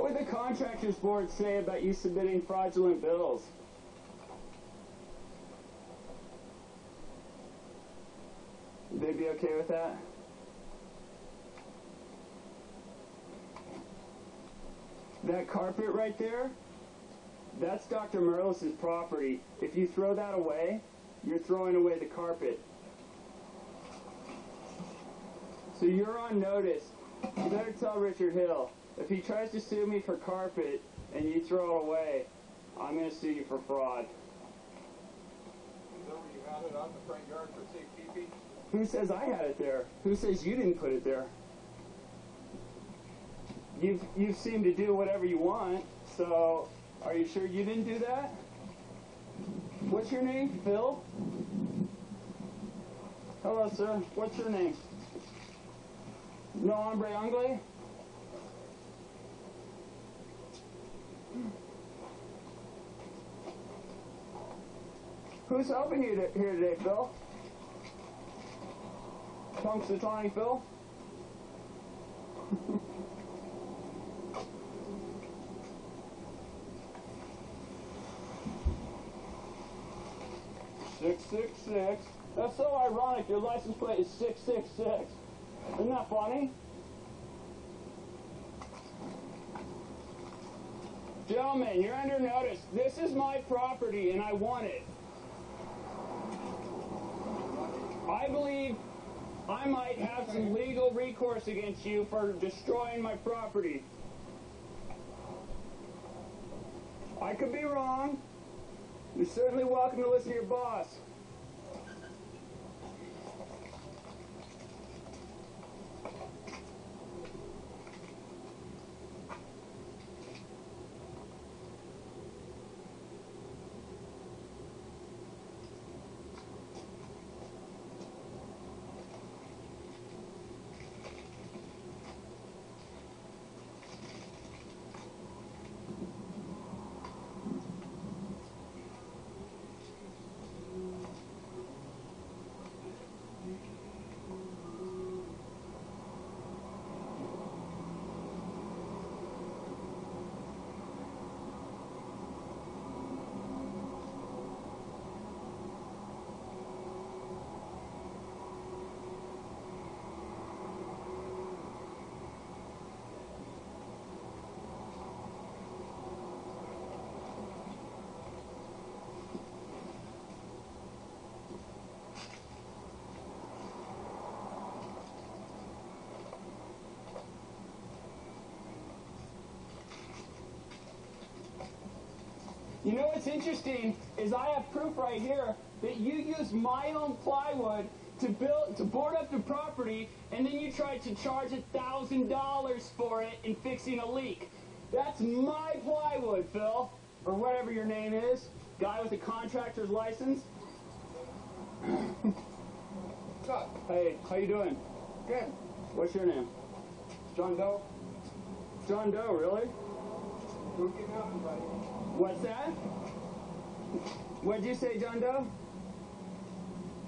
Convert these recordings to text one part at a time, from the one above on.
would the contractors board say about you submitting fraudulent bills? Would they be okay with that? That carpet right there, that's Dr. Meritless's property. If you throw that away, you're throwing away the carpet. So you're on notice. You better tell Richard Hill, if he tries to sue me for carpet and you throw it away, I'm going to sue you for fraud. Is that where you had it on the front yard for safekeeping? Who says I had it there? Who says you didn't put it there? You seem to do whatever you want, so are you sure you didn't do that? What's your name? Phil? Hello, sir. What's your name? No hombre angle? Who's helping you here today, Phil? Punxsutawney Phil? .666. That's so ironic. Your license plate is 666. Isn't that funny? Gentlemen, you're under notice. This is my property and I want it. I believe I might have some legal recourse against you for destroying my property. I could be wrong. You're certainly welcome to listen to your boss. You know what's interesting is I have proof right here that you used my own plywood to board up the property, and then you tried to charge $1,000 for it in fixing a leak. That's my plywood, Phil, or whatever your name is, guy with a contractor's license. What's up? Hey, how you doing? Good. What's your name? John Doe. John Doe, really? Don't get nothing, buddy. What's that? What'd you say, John Doe?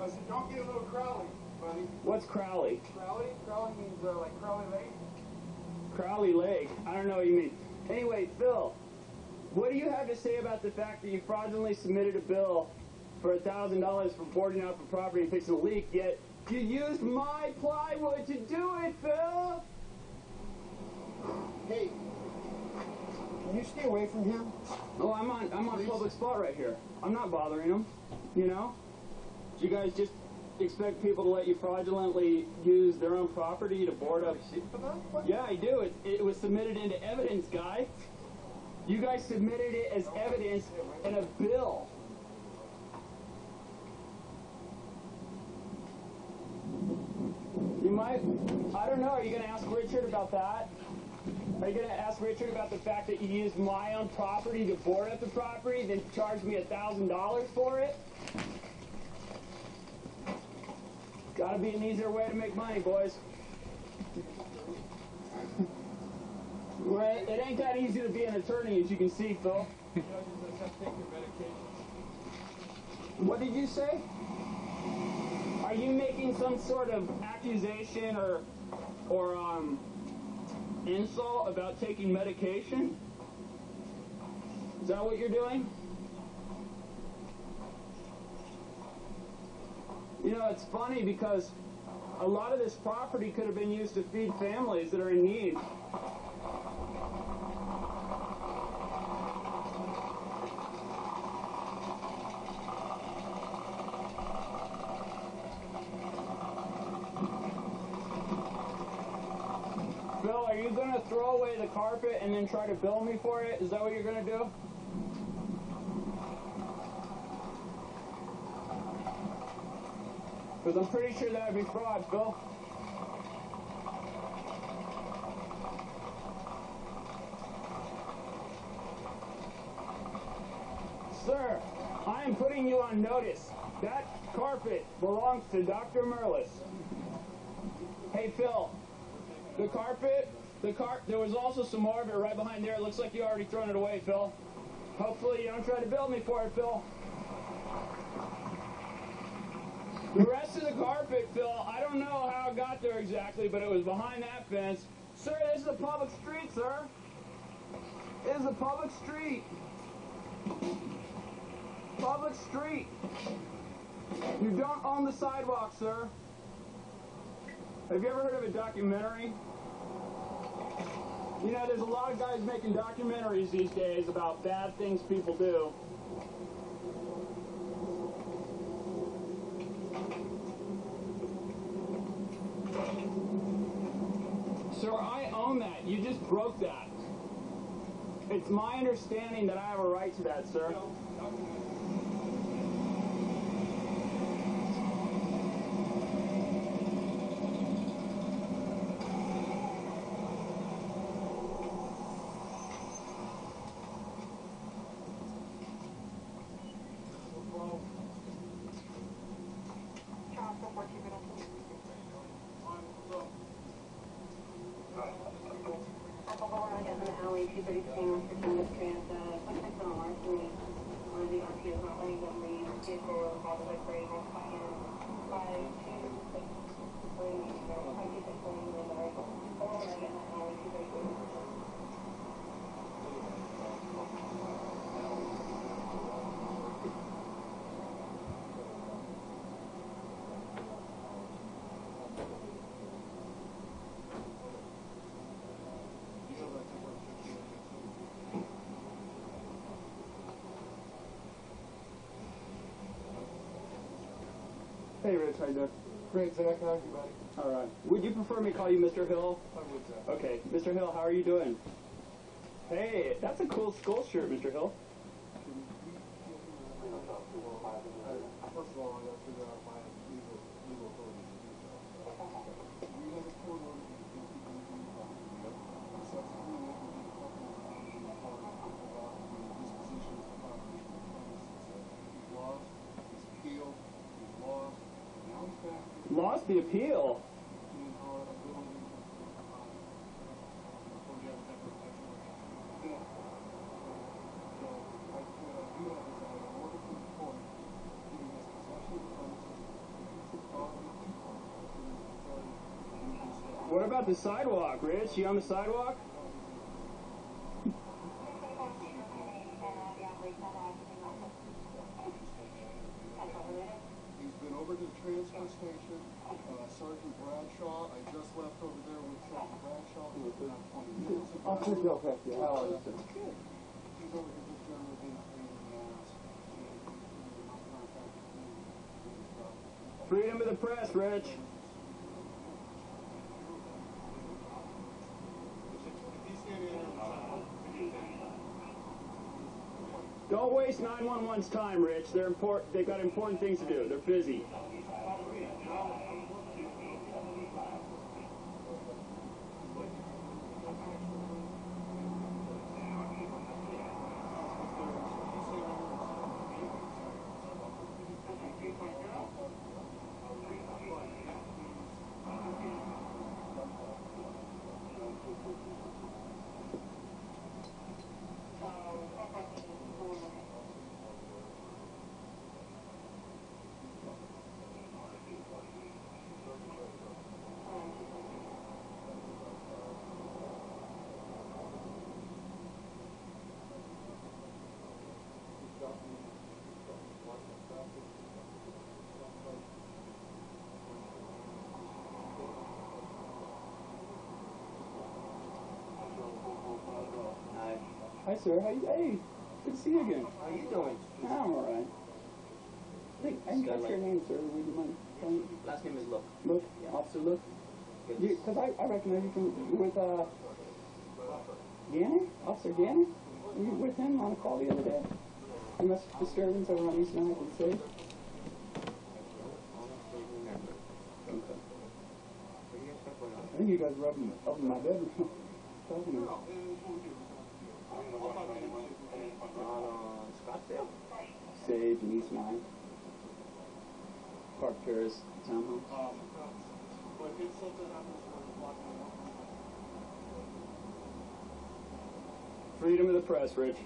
I said, don't get a little Crowley, buddy. What's Crowley? Crowley? Crowley means like Crowley Lake. Crowley Lake? I don't know what you mean. Anyway, Phil, what do you have to say about the fact that you fraudulently submitted a bill for $1,000 for boarding out the property and fixing a leak, yet you used my plywood to do it, Phil? Hey, can you stay away from him? Oh, I'm on public spot right here. I'm not bothering him, you know? Do you guys just expect people to let you fraudulently use their own property to board up? Yeah, I do. It was submitted into evidence, guy. You guys submitted it as evidence in a bill. You might, I don't know, are you going to ask Richard about that? Are you going to ask Richard about the fact that you used my own property to board up the property, then charged me $1,000 for it? Gotta be an easier way to make money, boys. Well, it ain't that easy to be an attorney, as you can see, Phil. Judges just have to take your medication. What did you say? Are you making some sort of accusation or insult about taking medication? Is that what you're doing? You know, it's funny because a lot of this property could have been used to feed families that are in need. Bill, are you going to throw away the carpet and then try to bill me for it? Is that what you're going to do? Because I'm pretty sure that would be fraud, Bill. Sir, I am putting you on notice. That carpet belongs to Dr. Meritless. Hey, Phil. The carpet, there was also some more of it right behind there. It looks like you already thrown it away, Phil. Hopefully you don't try to bill me for it, Phil. The rest of the carpet, Phil, I don't know how it got there exactly, but it was behind that fence. Sir, this is a public street, sir. It is a public street. Public street. You don't own the sidewalk, sir. Have you ever heard of a documentary? You know, there's a lot of guys making documentaries these days about bad things people do. Sir, I own that. You just broke that. It's my understanding that I have a right to that, sir. Hey, Rich, how you doing? Great, Zach. How are you, buddy? All right. Would you prefer me to call you Mr. Hill? I would, Zach. Okay. Mr. Hill, how are you doing? Hey, that's a cool skull shirt, Mr. Hill. First of all, I got to figure out my legal authority to do so. We have a court order to do subsequently about the disposition of property from the premises. He's lost his appeal, he's lost, now he's back. Lost the appeal? In our ability before you have a temporary protection order. So, what I do have is I have an order from the court giving us possession of the premises, What about the sidewalk, Rich? You on the sidewalk? He's been over to the transfer station. Sergeant Bradshaw, I just left over there with Sergeant Bradshaw. He was about 20 minutes ago. I'll pick you up after you. How are you? He's over here just generally being a pain in the ass. Freedom of the press, Rich. Don't waste 911's time, Rich. They've got important things to do. They're busy. Hi, sir. Hey, good to see you again. How you doing? I'm all right. I didn't catch your name, sir. Would you mind telling me? Last name is Look. Look, Officer Look. Because I recognize you from with Gannon, Officer Gannon. Were you with him on a call the other day? Domestic disturbance over on East 9th and 6th. Okay. I think you guys were up in my bedroom. Talking about. Scottsdale? Sage and East 9th. Park Terrace townhomes. But if something happens where blocking the Freedom of the press, Rich.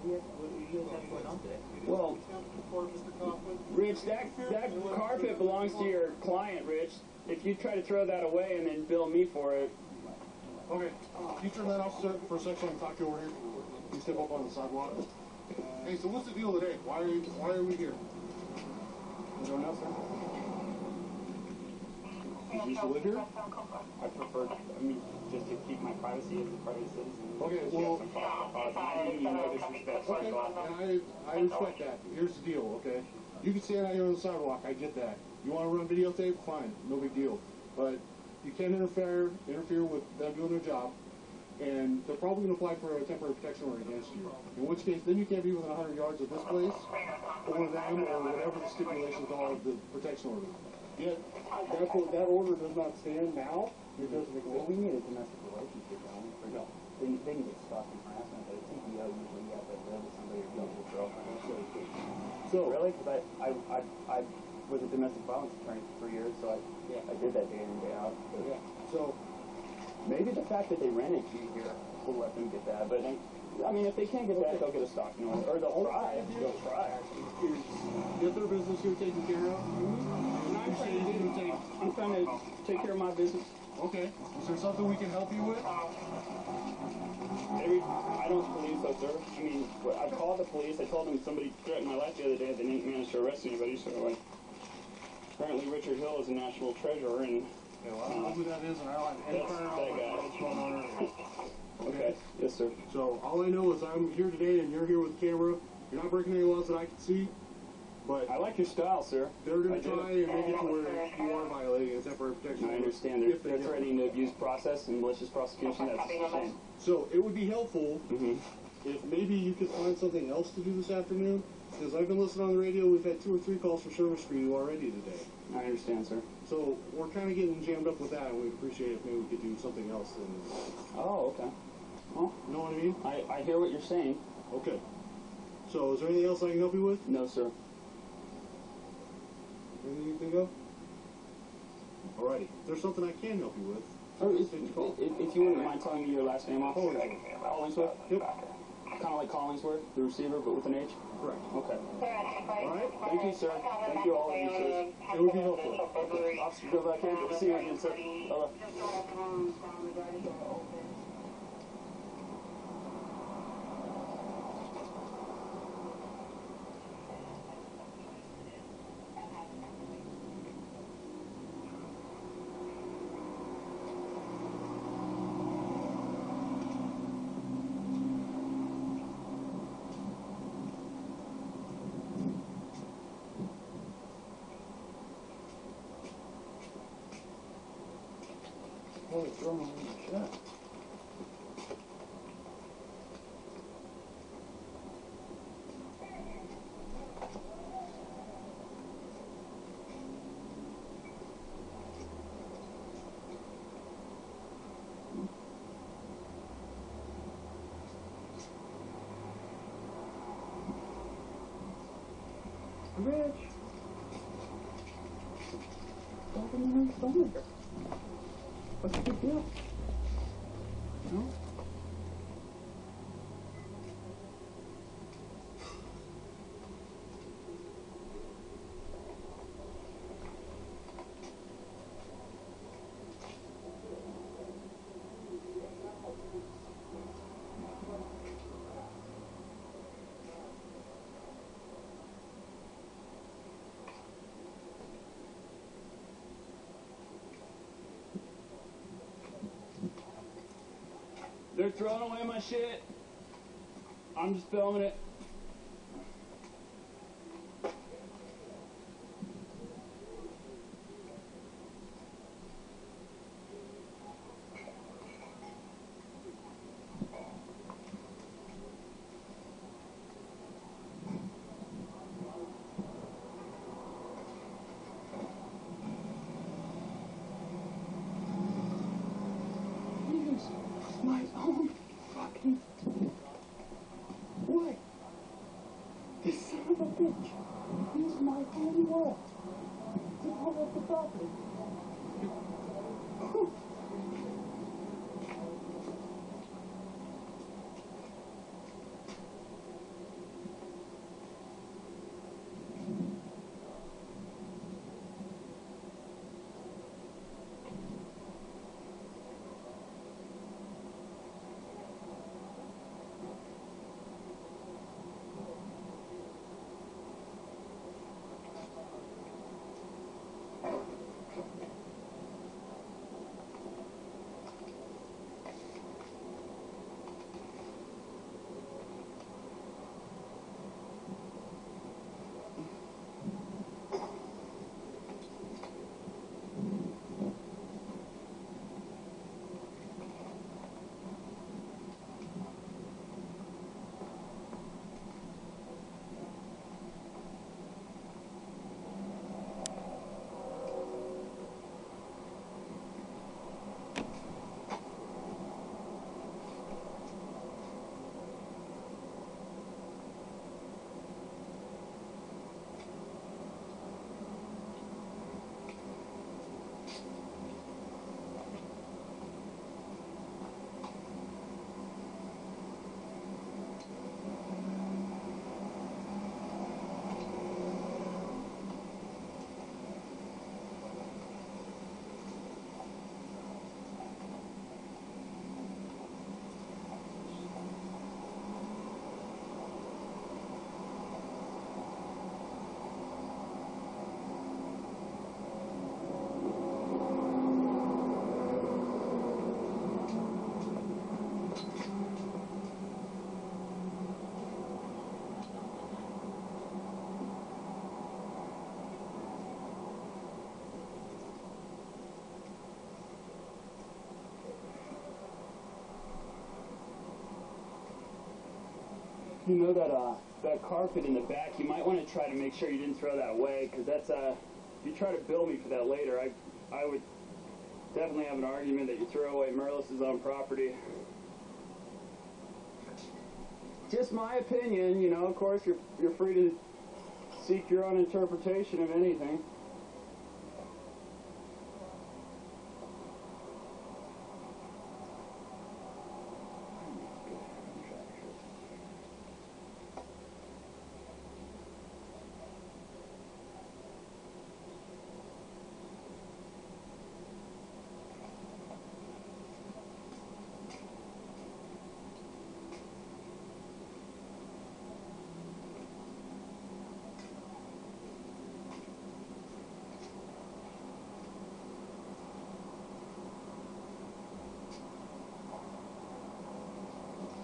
What do you have going on today? Well, Mr. Coughlin. Rich, that carpet belongs to your client, Rich. If you try to throw that away and then bill me for it. Okay, can you turn that off for a second so I can talk to you over here? You step up on the sidewalk. Hey, so what's the deal today? Why are we here? You don't know, sir? Did you used to live here? I prefer, just to keep my privacy as a private citizen. Okay, well. I didn't mean no disrespect. Okay, and I respect that. Here's the deal, okay? You can stand out here on the sidewalk, I get that. You want to run videotape? Fine, no big deal. But you can't interfere with them doing their job, and they're probably going to apply for a temporary protection order against you. In which case, then you can't be within 100 yards of this place, or them, or whatever the stipulations are of the protection order. Yet, that order does not stand now because of the Well, we need a domestic relationship, don't we? No. They can get stalking harassment, but a TPO usually you have to live with somebody or go with your girlfriend. So Really? Because I was a domestic violence attorney for 3 years, so I did that day in and day out. But yeah. So maybe the fact that they rented you here will let them get that, but I mean, if they can't get that, they'll get a stalking order, or they'll try. They'll try. get their business here taken care of. I'm trying to take care of my business. Okay. Is there something we can help you with? Maybe, I don't believe so, sir. I mean, I called the police. I told them somebody threatened my life the other day. They didn't manage to arrest anybody, so apparently Richard Hill is a national treasure, and Yeah, well, I don't know who that is, and I don't have any that's current that guy. what's going on earlier. Okay. Yes, sir. So all I know is I'm here today, and you're here with the camera. You're not breaking any laws that I can see, but I like your style, sir. they're going I to do. try and make it to where you are violating a temporary protection I order. understand. If They're they do. threatening to abuse process and malicious prosecution. That's a shame. So it would be helpful Mm-hmm. if maybe you could find something else to do this afternoon, because I've been listening on the radio. We've had 2 or 3 calls for service for you already today. I understand, sir. So we're kind of getting jammed up with that, and we'd appreciate if maybe we could do something else. Oh, okay. Well, You know what I mean? I hear what you're saying. Okay. So is there anything else I can help you with? No, sir. Anything you think of? Alrighty. If there's something I can help you with, Oh, just take the call. if you wouldn't mind telling me your last name off. Hollingsworth. Hollingsworth? Yep. Kind of like Collingsworth, the receiver, but with an H? Correct. Okay. Alright? Thank you, sir. Thank you, all of you, sir. It would be helpful. Officer, go back in. Good to see you again, sir. Bye-bye. holy throwing in the shot. Rich. Open your stomach. What's the big deal? No? They're throwing away my shit. I'm just filming it. My own fucking... What? This son of a bitch used my own wall to cover up the property. You know that carpet in the back, you might want to try to make sure you didn't throw that away, because that's, if you try to bill me for that later, I would definitely have an argument that you throw away meritless' own property. Just my opinion, you know, of course, you're free to seek your own interpretation of anything.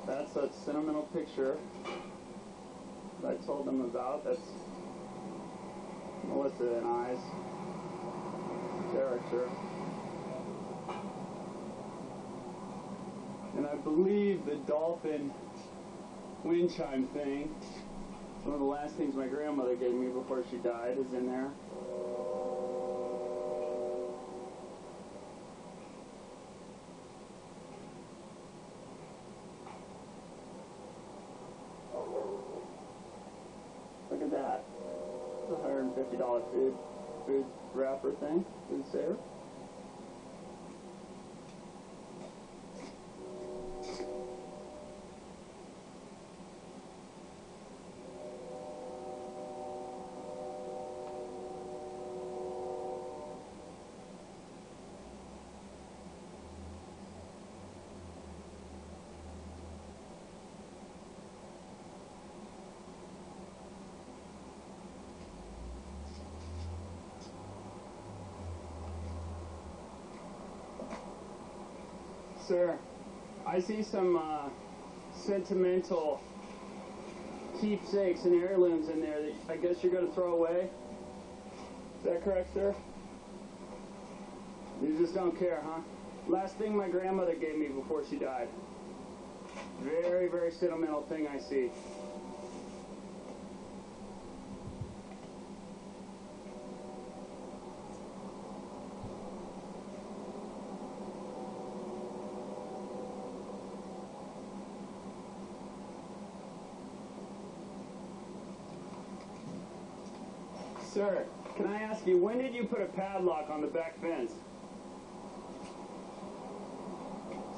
That's that sentimental picture that I told them about. That's Melissa and I's character. And I believe the dolphin wind chime thing, one of the last things my grandmother gave me before she died, is in there. Look at that. It's a $150 food wrapper thing. Food saver. Sir, I see some sentimental keepsakes and heirlooms in there that I guess you're going to throw away. Is that correct, sir? You just don't care, huh? Last thing my grandmother gave me before she died. Very, very sentimental thing I see. Sir, can I ask you, when did you put a padlock on the back fence?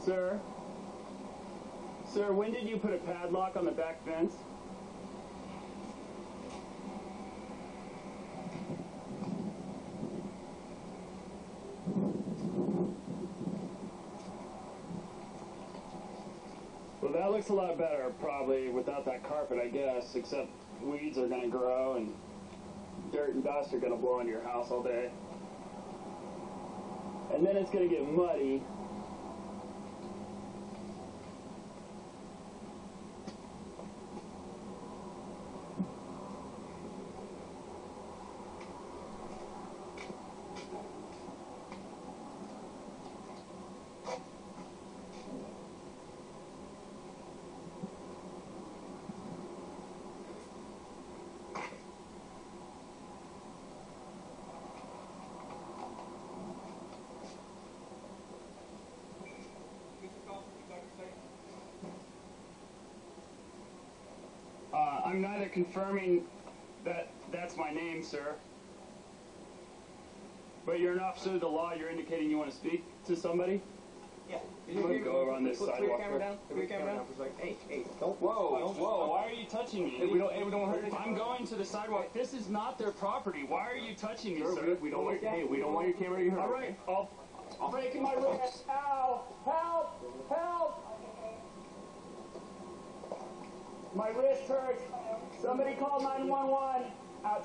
Sir? Sir, when did you put a padlock on the back fence? Well, that looks a lot better, probably, without that carpet, I guess, except weeds are going to grow and dirt and dust are going to blow into your house all day. And then it's going to get muddy. I'm neither confirming that that's my name, sir. But you're an officer of the law. You're indicating you want to speak to somebody? Yeah. You want to go over on this sidewalk? Put your camera down. Put your camera down. Like, hey, don't. Whoa, why are you touching me? Hey, we don't hurt anything. I'm going to the sidewalk. This is not their property. Why are you touching me, sir? We don't want your camera to get hurt. All right, I'm breaking my wrist. Ow! Help! Help! My wrist hurts. Somebody call 911.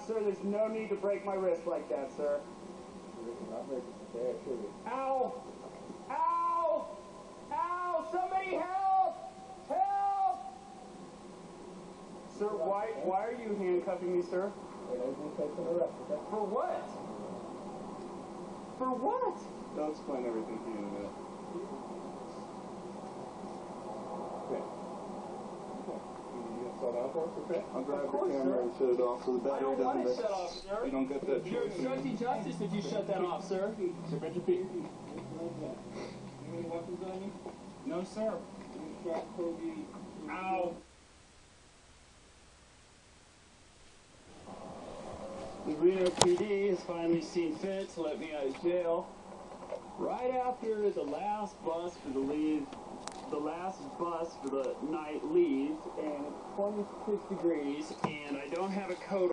Sir, there's no need to break my wrist like that, sir. Ow! Ow! Ow! Somebody help! Help! Sir, why are you handcuffing me, sir? For what? For what? They'll explain everything to you in a minute. Okay. Start off, okay? I'll grab the camera and shut it off so the battery I don't want doesn't it shut off, sir. You don't get that You're choice. obstructing justice if you shut that off, sir. So bend your feet. You any weapons on you? No, sir. Ow. The Reno PD has finally seen fit to let me out of jail right after the last bus for the night leaves, and it's 26 degrees, and I don't have a coat